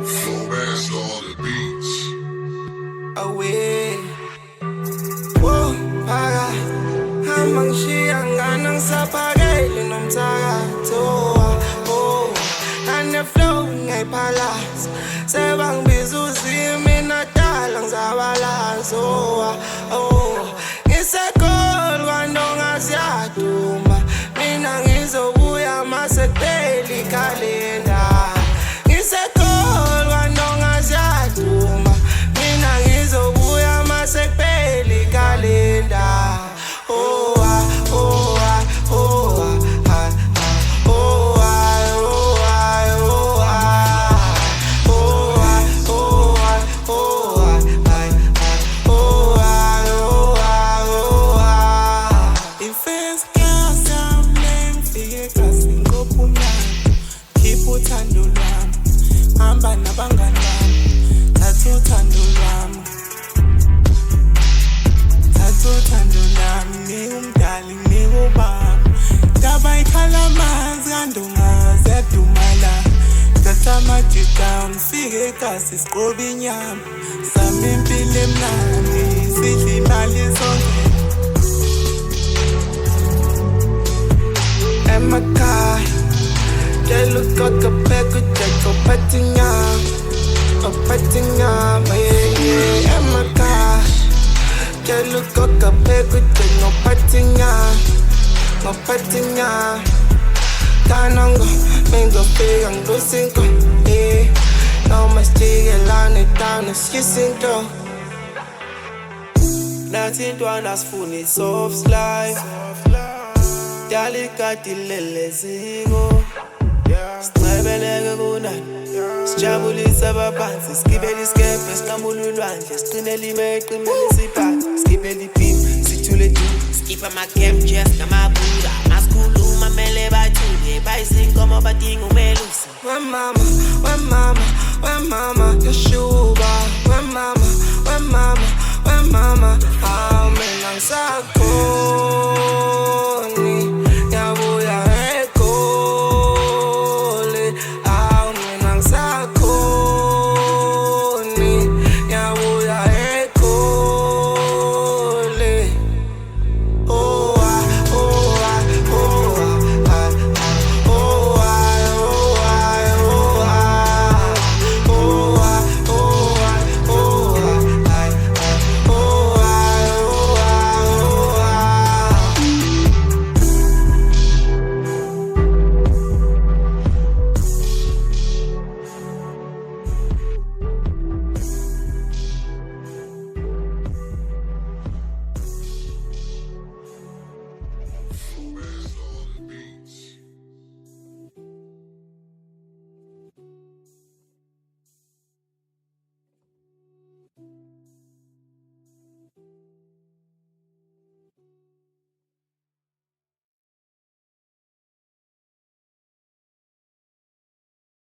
Flow master on the beats. Away. Whoa, para. Hamang siyangan ng sa pagay nomsakato. Oh, and the flow ngay palas. Sebang bizuzi minadalang sa balas. Oh, ngisekol kwandong asiyaduma. Mina ngizobuya masekeli kalenda. Ngisekol kwandong asiyaduma. Mina ngizobuya masekeli kalenda. Oh ah, oh ah, oh ah, ah, ah. Oh ah, oh ah, oh ah. Oh ah, oh ah, oh ah, ah, ah. Oh ah, oh ah, oh ah. Defense girls I'm named Fige kasi ngopumlando. Keep uthando lwami. Hamba nabangani bami. Thatha uthando lwami. Thatha uthando lwami. Ngingumdali ngingubaba. Ndaba ikhala amanzi kandungaze edumala. Thatha amajika ngifike kasi siqoba inyama. Sami impilo emnandi sidla imali sonke. Emakhaya Jelo kaka peko jeko patinyama yeah Emakhaya Jelo kaka peko jeko patinyama Tanongo mingo pega ngusinko yeah No mas tigela down isinto Nathi intwana sifuna soft life Dalikati leleziko Sicebeleke kunani Sijabulisa abaphansi Sigibele isikebhe siqamule ulwandle Siqinele imeqe imele siphathe Sigibele ipimp sithule du Skip ama-camp just ngamabuda Masikhuluma mele bathule Bayizinkomo badinga umelusi When mama, Yeshua When mama, how mina ngisakho